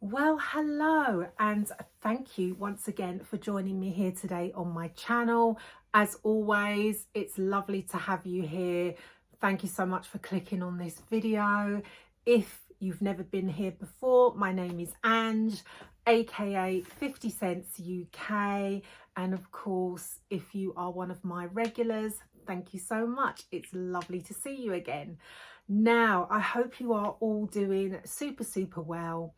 Well, hello, and thank you once again for joining me here today on my channel. As always, it's lovely to have you here. Thank you so much for clicking on this video. If you've never been here before, my name is Ange, aka 50 Cents UK, and of course, if you are one of my regulars, thank you so much. It's lovely to see you again. Now, I hope you are all doing super well.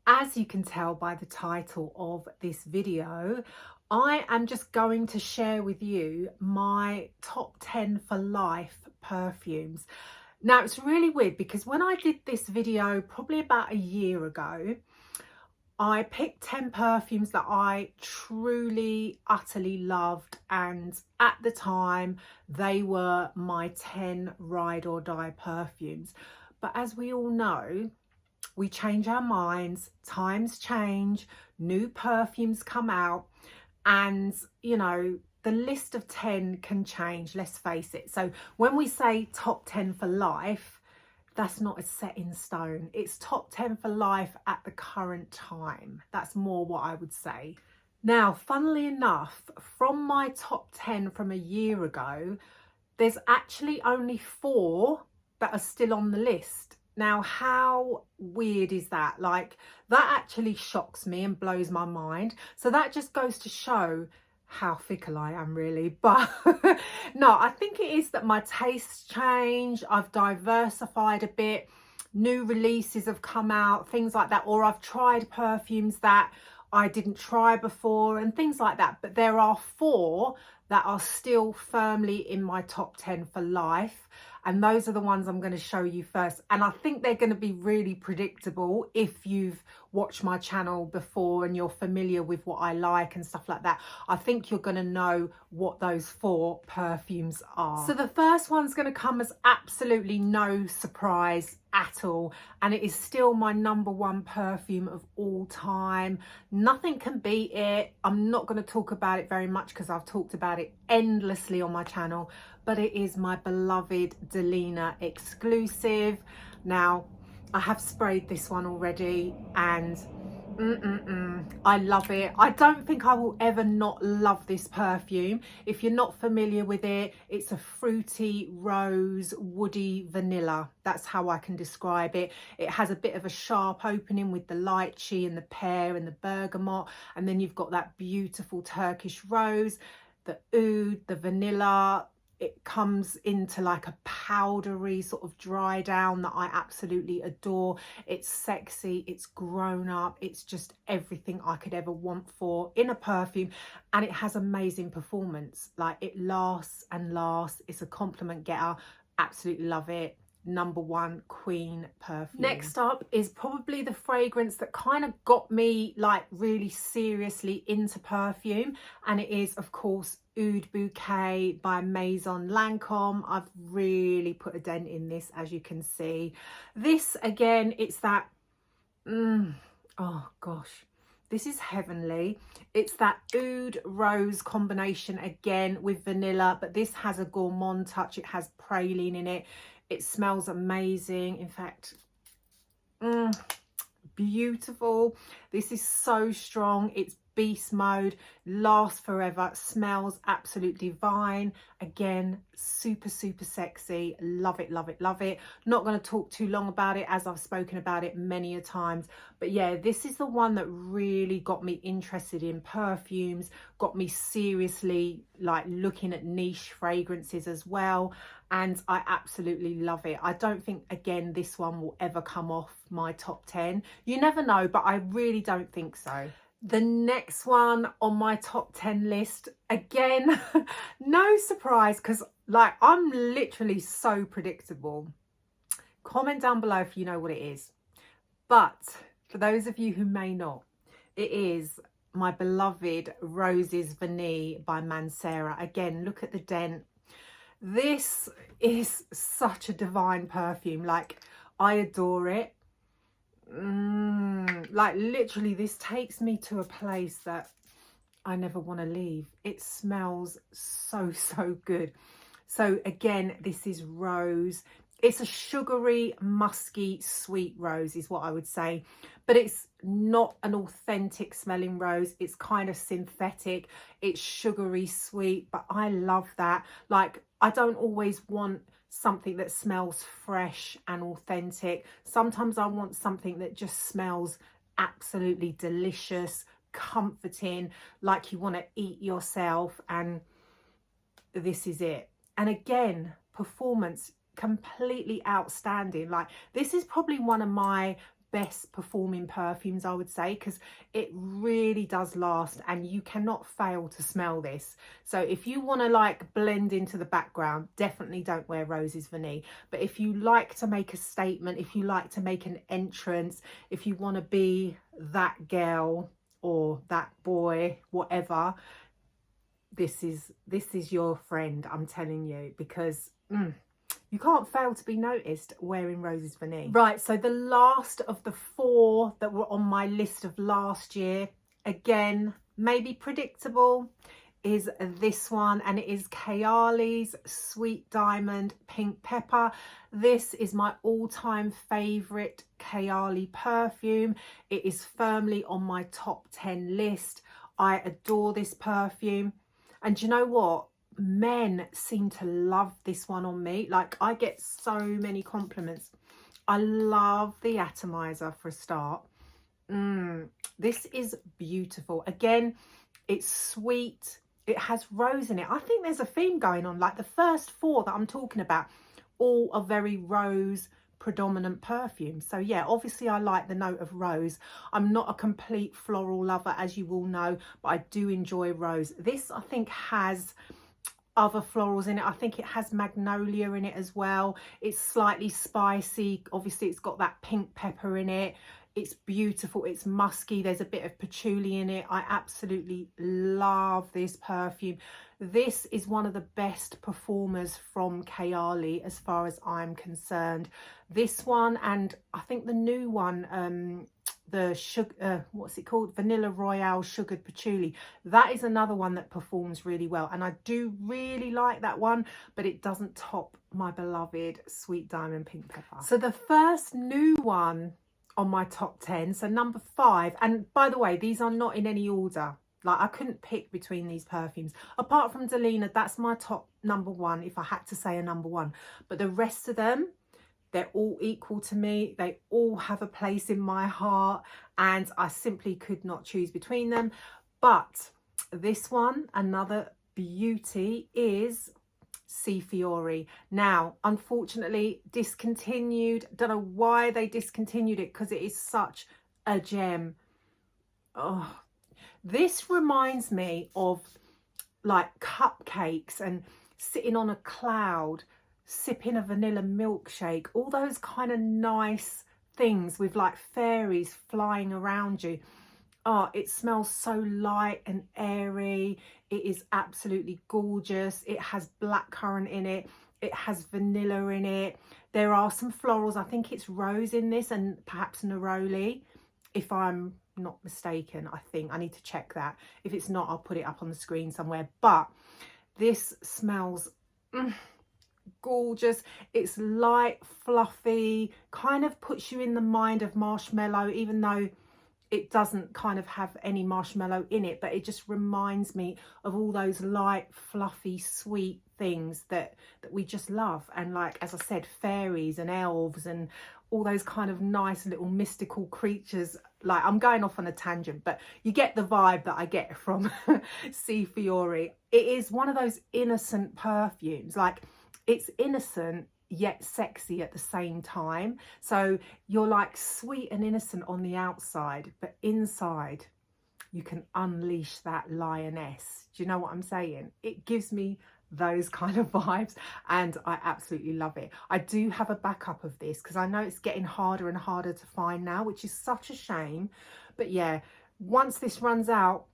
As you can tell by the title of this video, I am just going to share with you my top 10 for life perfumes. Now, it's really weird because when I did this video probably about a year ago, I picked 10 perfumes that I truly, utterly loved, and at the time they were my 10 ride or die perfumes. But as we all know, we change our minds, times change, new perfumes come out, and you know, the list of 10 can change, let's face it. So when we say top 10 for life, that's not a set in stone. It's top 10 for life at the current time. That's more what I would say. Now, funnily enough, from my top 10 from a year ago, there's actually only 4 that are still on the list. Now, how weird is that? Like, that actually shocks me and blows my mind. So that just goes to show how fickle I am, really. But no, I think it is that my tastes change. I've diversified a bit. New releases have come out, things like that. Or I've tried perfumes that I didn't try before and things like that. But there are 4 that are still firmly in my top 10 for life. And those are the ones I'm going to show you first. And I think they're going to be really predictable if you've watched my channel before and you're familiar with what I like and stuff like that. I think you're going to know what those 4 perfumes are. So the first one's going to come as absolutely no surprise at all. And it is still my #1 perfume of all time. Nothing can beat it. I'm not going to talk about it very much because I've talked about it endlessly on my channel. But it is my beloved Delina Exclusive. Now, I have sprayed this one already and I love it. I don't think I will ever not love this perfume. If you're not familiar with it, it's a fruity, rose, woody vanilla. That's how I can describe it. It has a bit of a sharp opening with the lychee and the pear and the bergamot. And then you've got that beautiful Turkish rose, the oud, the vanilla. It comes into like a powdery sort of dry down that I absolutely adore. It's sexy, it's grown up, it's just everything I could ever want for in a perfume, and it has amazing performance. Like, it lasts and lasts. It's a compliment getter. Absolutely love it. #1 queen perfume. Next up is probably the fragrance that kind of got me like really seriously into perfume, and it is of course Oud Bouquet by Maison Lancôme. I've really put a dent in this, as you can see. This again, it's that oh gosh, this is heavenly. It's that oud rose combination again with vanilla, but this has a gourmand touch. It has praline in it. It smells amazing. In fact, beautiful. This is so strong. It's beast mode, lasts forever, smells absolute divine. Again, super sexy. Love it, love it, love it. Not going to talk too long about it, as I've spoken about it many a times, but yeah, this is the one that really got me interested in perfumes, got me seriously like looking at niche fragrances as well, and I absolutely love it. I don't think, again, this one will ever come off my top 10. You never know, but I really don't think so. The next one on my top 10 list, again, no surprise, because like I'm literally so predictable. Comment down below if you know what it is. But for those of you who may not, it is my beloved Roses Vanille by Mancera. Again, look at the dent. This is such a divine perfume. Like, I adore it. Like, literally, this takes me to a place that I never want to leave. It smells so good. So again, this is rose. It's a sugary, musky, sweet rose is what I would say. But it's not an authentic smelling rose. It's kind of synthetic. It's sugary, sweet, but I love that. Like, I don't always want something that smells fresh and authentic. Sometimes I want something that just smells absolutely delicious, comforting, like you want to eat yourself, and this is it. And again, performance, completely outstanding. Like, this is probably one of my best performing perfumes, I would say, because it really does last and you cannot fail to smell this. So if you want to like blend into the background, definitely don't wear Roses Vanille. But if you like to make a statement, if you like to make an entrance, if you want to be that girl or that boy, whatever, this is your friend, I'm telling you, because you can't fail to be noticed wearing Roses Vanille. Right, so the last of the 4 that were on my list of last year, again, maybe predictable, is this one, and it is Kayali's Sweet Diamond Pink Pepper. This is my all-time favourite Kayali perfume. It is firmly on my top 10 list. I adore this perfume. And you know what? Men seem to love this one on me. Like, I get so many compliments. I love the atomizer for a start. This is beautiful. Again, it's sweet. It has rose in it. I think there's a theme going on. Like, the first 4 that I'm talking about, all are very rose predominant perfumes. So yeah, obviously I like the note of rose. I'm not a complete floral lover, as you all know, but I do enjoy rose. This, I think, has other florals in it. I think it has magnolia in it as well. It's slightly spicy. Obviously it's got that pink pepper in it. It's beautiful. It's musky. There's a bit of patchouli in it. I absolutely love this perfume. This is one of the best performers from Kayali as far as I'm concerned. This one, and I think the new one, the sugar, what's it called, Vanilla Royale Sugared Patchouli, that is another one that performs really well, and I do really like that one, but it doesn't top my beloved Sweet Diamond Pink Pepper. So the first new one on my top 10, so number 5, and by the way, these are not in any order. Like, I couldn't pick between these perfumes apart from Delena. That's my top number 1 if I had to say a number 1, but the rest of them, they're all equal to me. They all have a place in my heart, and I simply could not choose between them. But this one, another beauty, is CFiori. Now, unfortunately, discontinued. Don't know why they discontinued it, because it is such a gem. Oh, this reminds me of like cupcakes and sitting on a cloud, sipping a vanilla milkshake, all those kind of nice things with like fairies flying around you. Oh, it smells so light and airy. It is absolutely gorgeous. It has blackcurrant in it. It has vanilla in it. There are some florals. I think it's rose in this and perhaps neroli, if I'm not mistaken. I think I need to check that. If it's not, I'll put it up on the screen somewhere. But this smells gorgeous. It's light, fluffy, kind of puts you in the mind of marshmallow, even though it doesn't kind of have any marshmallow in it, but it just reminds me of all those light, fluffy, sweet things that we just love. And like, as I said, fairies and elves and all those kind of nice little mystical creatures. Like, I'm going off on a tangent, but you get the vibe that I get from CFiori. It is one of those innocent perfumes. Like, it's innocent yet sexy at the same time. So you're like sweet and innocent on the outside, but inside you can unleash that lioness. Do you know what I'm saying? It gives me those kind of vibes, and I absolutely love it. I do have a backup of this because I know it's getting harder and harder to find now, which is such a shame. But yeah, once this runs out,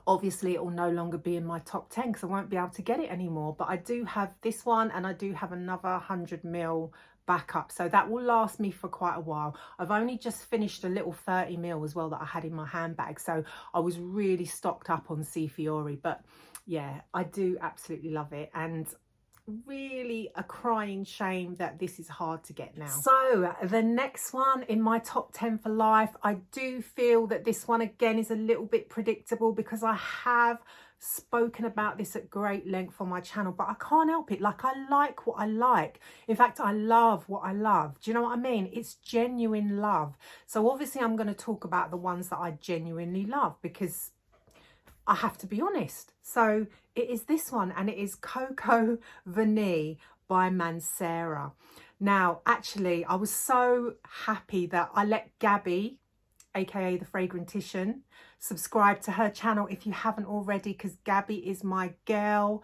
obviously it will no longer be in my top 10 because I won't be able to get it anymore. But I do have this one, and I do have another 100ml backup, so that will last me for quite a while. I've only just finished a little 30ml as well that I had in my handbag, so I was really stocked up on CFiori. But yeah, I do absolutely love it, and really a crying shame that this is hard to get now. So the next one in my top 10 for life, I do feel that this one again is a little bit predictable because I have spoken about this at great length on my channel, but I can't help it. Like, I like what I like. In fact, I love what I love. Do you know what I mean? It's genuine love. So obviously I'm going to talk about the ones that I genuinely love because I have to be honest. So it is this one, and it is Coco Vanille by Mancera. Now, actually, I was so happy that I let Gabby, aka the Fragrantician, subscribe to her channel if you haven't already, because Gabby is my girl.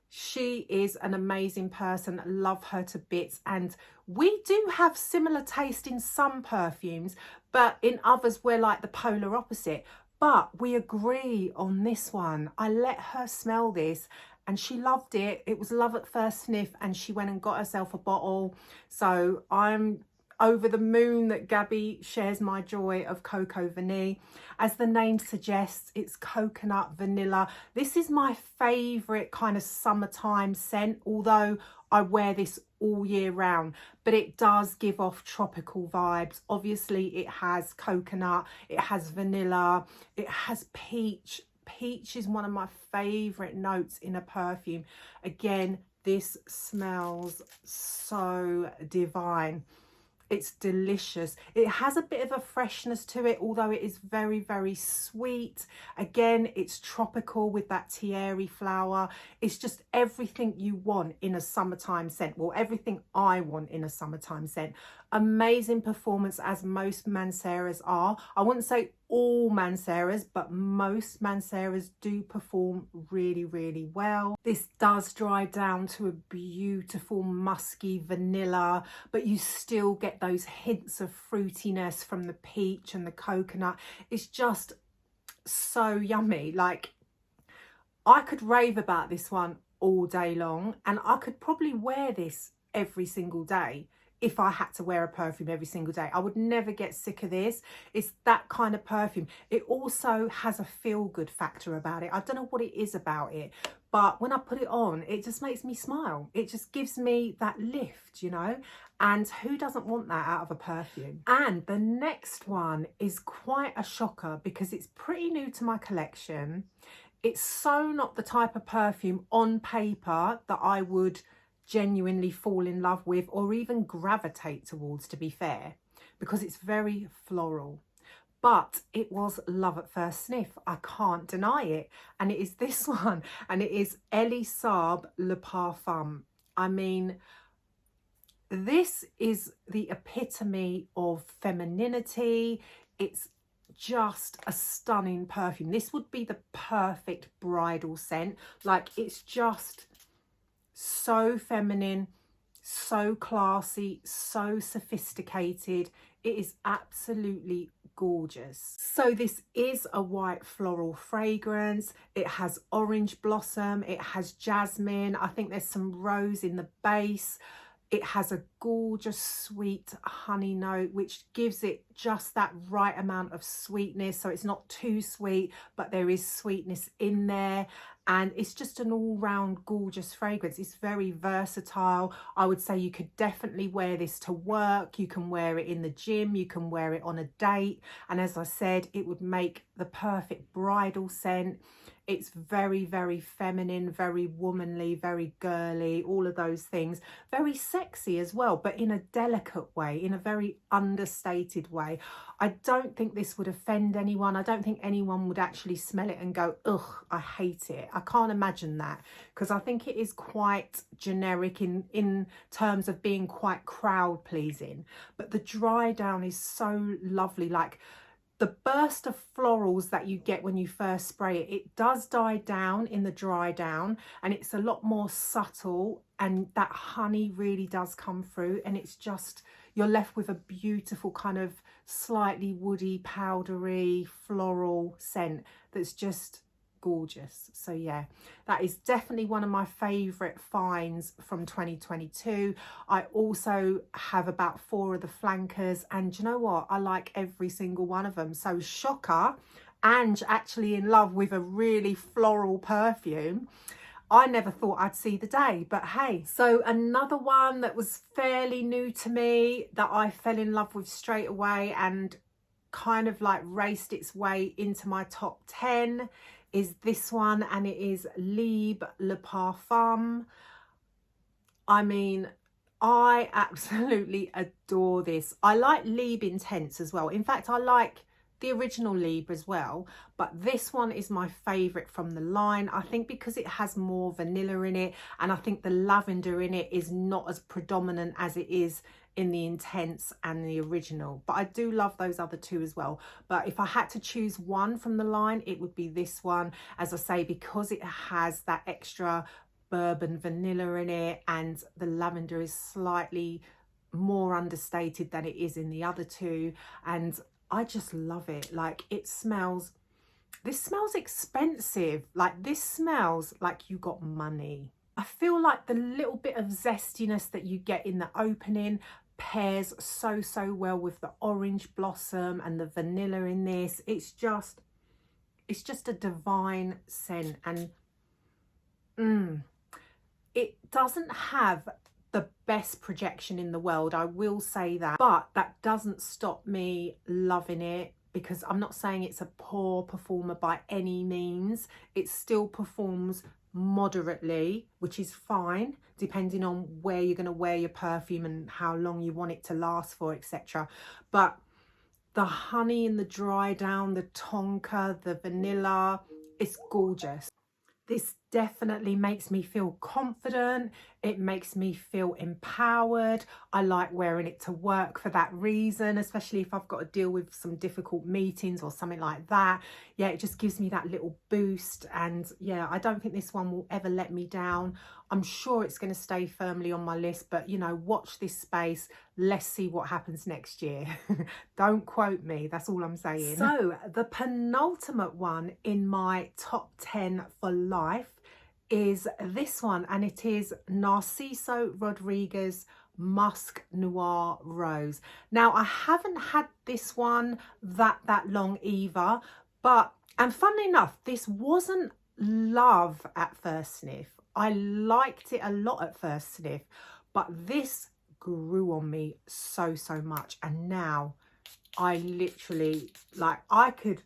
She is an amazing person. Love her to bits. And we do have similar taste in some perfumes, but in others we're like the polar opposite. But we agree on this one. I let her smell this and she loved it. It was love at first sniff, and she went and got herself a bottle. So I'm over the moon that Gabby shares my joy of Coco Vanille. As the name suggests, it's coconut vanilla. This is my favourite kind of summertime scent, although I wear this all year round, but it does give off tropical vibes. Obviously it has coconut, it has vanilla, it has peach. Peach is one of my favourite notes in a perfume. Again, this smells so divine. It's delicious. It has a bit of a freshness to it, although it is very, very sweet. Again, it's tropical with that Fiori flower. It's just everything you want in a summertime scent. Well, everything I want in a summertime scent. Amazing performance, as most Manceras are. I wouldn't say all Manceras, but most Manceras do perform really, really well. This does dry down to a beautiful musky vanilla, but you still get those hints of fruitiness from the peach and the coconut. It's just so yummy. Like, I could rave about this one all day long, and I could probably wear this every single day. If I had to wear a perfume every single day, I would never get sick of this. It's that kind of perfume. It also has a feel-good factor about it. I don't know what it is about it, but when I put it on, it just makes me smile. It just gives me that lift, you know? And who doesn't want that out of a perfume? And the next one is quite a shocker because it's pretty new to my collection. It's so not the type of perfume on paper that I would genuinely fall in love with or even gravitate towards, to be fair, because it's very floral. But it was love at first sniff. I can't deny it. And it is this one, and it is Ellie Saab Le Parfum. I mean, this is the epitome of femininity. It's just a stunning perfume. This would be the perfect bridal scent. Like, it's just so feminine, so classy, so sophisticated. It is absolutely gorgeous. So this is a white floral fragrance. It has orange blossom, it has jasmine, I think there's some rose in the base. It has a gorgeous sweet honey note, which gives it just that right amount of sweetness. So it's not too sweet, but there is sweetness in there. And it's just an all-round gorgeous fragrance. It's very versatile. I would say you could definitely wear this to work. You can wear it in the gym. You can wear it on a date. And as I said, it would make the perfect bridal scent. It's very, very feminine, very womanly, very girly, all of those things. Very sexy as well, but in a delicate way, in a very understated way. I don't think this would offend anyone. I don't think anyone would actually smell it and go, ugh, I hate it. I can't imagine that, because I think it is quite generic in terms of being quite crowd pleasing. But the dry down is so lovely. Like, the burst of florals that you get when you first spray it, it does die down in the dry down, and it's a lot more subtle, and that honey really does come through, and it's just, you're left with a beautiful kind of slightly woody, powdery, floral scent that's just gorgeous. So yeah, that is definitely one of my favorite finds from 2022. I also have about 4 of the flankers, and you know what, I like every single one of them. So shocker, and actually in love with a really floral perfume. I never thought I'd see the day, but hey. So another one that was fairly new to me that I fell in love with straight away and kind of like raced its way into my top 10 is this one, and it is Libre Le Parfum. I mean, I absolutely adore this. I like Libre Intense as well. In fact, I like the original Libre as well, but this one is my favorite from the line. I think because it has more vanilla in it, and I think the lavender in it is not as predominant as it is in the Intense and the original, but I do love those other two as well. But if I had to choose one from the line, it would be this one, as I say, because it has that extra bourbon vanilla in it, and the lavender is slightly more understated than it is in the other two, and I just love it. Like, it smells, this smells expensive. Like, this smells like you got money. I feel like the little bit of zestiness that you get in the opening pairs so well with the orange blossom and the vanilla in this. It's just a divine scent, and it doesn't have the best projection in the world, I will say that, but that doesn't stop me loving it, because I'm not saying it's a poor performer by any means. It still performs moderately, which is fine depending on where you're going to wear your perfume and how long you want it to last for, etc. But the honey and the dry down, the tonka, the vanilla, it's gorgeous. This definitely makes me feel confident. It makes me feel empowered. I like wearing it to work for that reason, especially if I've got to deal with some difficult meetings or something like that. Yeah, it just gives me that little boost. And yeah, I don't think this one will ever let me down. I'm sure it's going to stay firmly on my list, but you know, watch this space. Let's see what happens next year. Don't quote me, that's all I'm saying. So the penultimate one in my top 10 for life is this one, and it is Narciso Rodriguez Musc Noir Rose. Now, I haven't had this one that long either, but, and funnily enough, this wasn't love at first sniff. I liked it a lot at first sniff, but this grew on me so much, and now I literally, like, I could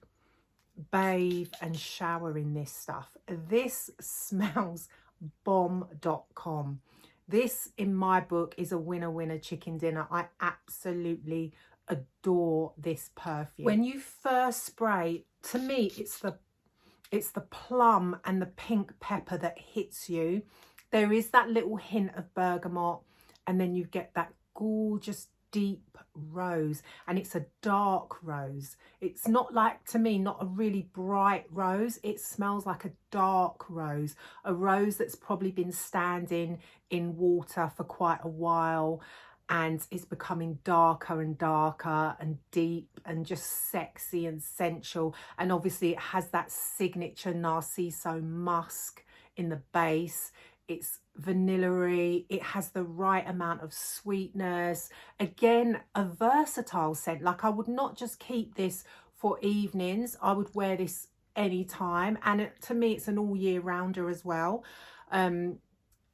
bathe and shower in this stuff. This smells bomb.com. This, in my book, is a winner chicken dinner. I absolutely adore this perfume. When you first spray, to me, it's the plum and the pink pepper that hits you. There is that little hint of bergamot, and then you get that gorgeous deep rose, and it's a dark rose. It's not, like, to me, not a really bright rose. It smells like a dark rose, a rose that's probably been standing in water for quite a while, and it's becoming darker and darker and deep and just sexy and sensual. And obviously it has that signature Narciso musk in the base. It's vanilla-y, it has the right amount of sweetness. Again, a versatile scent. Like, I would not just keep this for evenings, I would wear this anytime, and to me it's an all year rounder as well.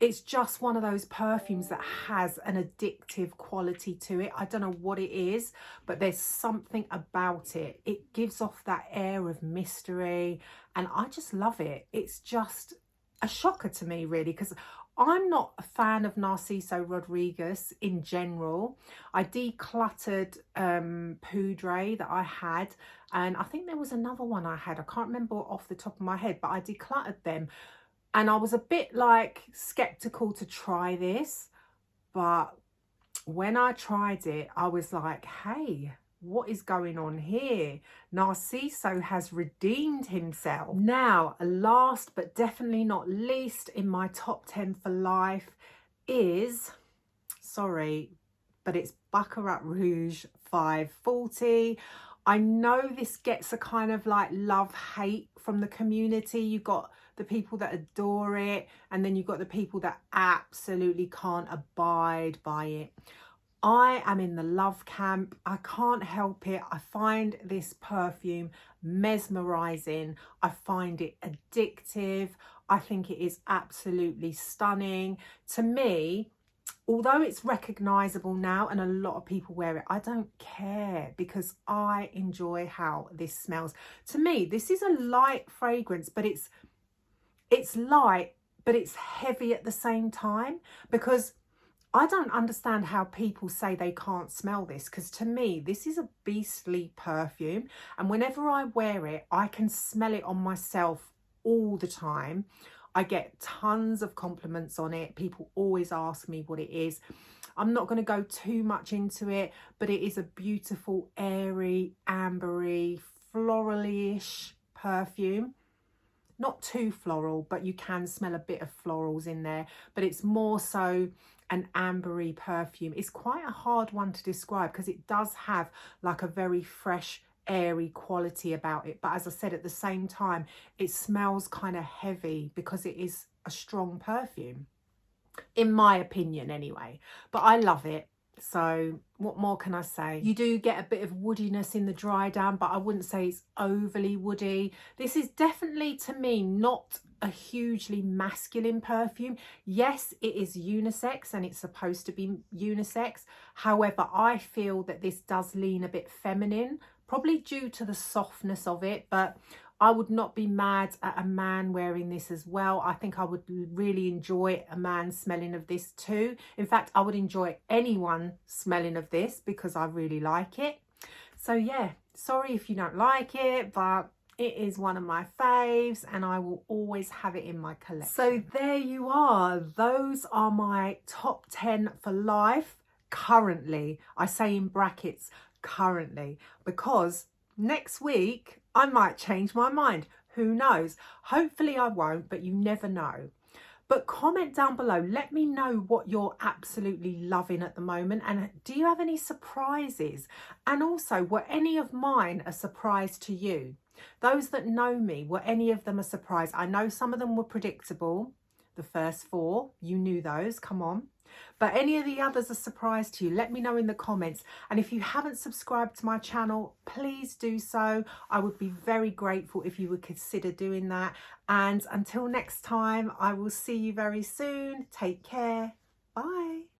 It's just one of those perfumes that has an addictive quality to it. I don't know what it is, but there's something about it. It gives off that air of mystery, and I just love it. It's just a shocker to me, really, because I'm not a fan of Narciso Rodriguez in general. I decluttered Poudre that I had, and I think there was another one I had. I can't remember off the top of my head, but I decluttered them. And I was a bit like skeptical to try this, but when I tried it, I was like, hey, what is going on here? Narciso has redeemed himself. Now, last but definitely not least in my top 10 for life is, sorry, but it's Baccarat Rouge 540. I know this gets a kind of like love-hate from the community. You've got the people that adore it, and then you've got the people that absolutely can't abide by it. I am in the love camp. I can't help it. I find this perfume mesmerizing. I find it addictive. I think it is absolutely stunning. To me, although it's recognizable now and a lot of people wear it, I don't care because I enjoy how this smells. To me, this is a light fragrance, but it's light, but it's heavy at the same time, because I don't understand how people say they can't smell this, because to me, this is a beastly perfume. And whenever I wear it, I can smell it on myself all the time. I get tons of compliments on it. People always ask me what it is. I'm not going to go too much into it, but it is a beautiful, airy, ambery, florally-ish perfume. Not too floral, but you can smell a bit of florals in there, but it's more so an ambery perfume. It's quite a hard one to describe because it does have like a very fresh, airy quality about it. But as I said, at the same time, it smells kind of heavy because it is a strong perfume, in my opinion anyway. But I love it. So what more can I say? You do get a bit of woodiness in the dry down, but I wouldn't say it's overly woody. This is definitely, to me, not a hugely masculine perfume. Yes, it is unisex and it's supposed to be unisex. However, I feel that this does lean a bit feminine, probably due to the softness of it, but I would not be mad at a man wearing this as well. I think I would really enjoy a man smelling of this too. In fact, I would enjoy anyone smelling of this because I really like it. So yeah, sorry if you don't like it, but it is one of my faves and I will always have it in my collection. So there you are. Those are my top 10 for life currently. I say in brackets currently, because next week I might change my mind. Who knows? Hopefully I won't, but you never know. But comment down below. Let me know what you're absolutely loving at the moment. And do you have any surprises? And also, were any of mine a surprise to you? Those that know me, were any of them a surprise? I know some of them were predictable. The first 4, you knew those, come on. But any of the others a surprise to you? Let me know in the comments. And if you haven't subscribed to my channel, please do so. I would be very grateful if you would consider doing that. And until next time, I will see you very soon. Take care. Bye.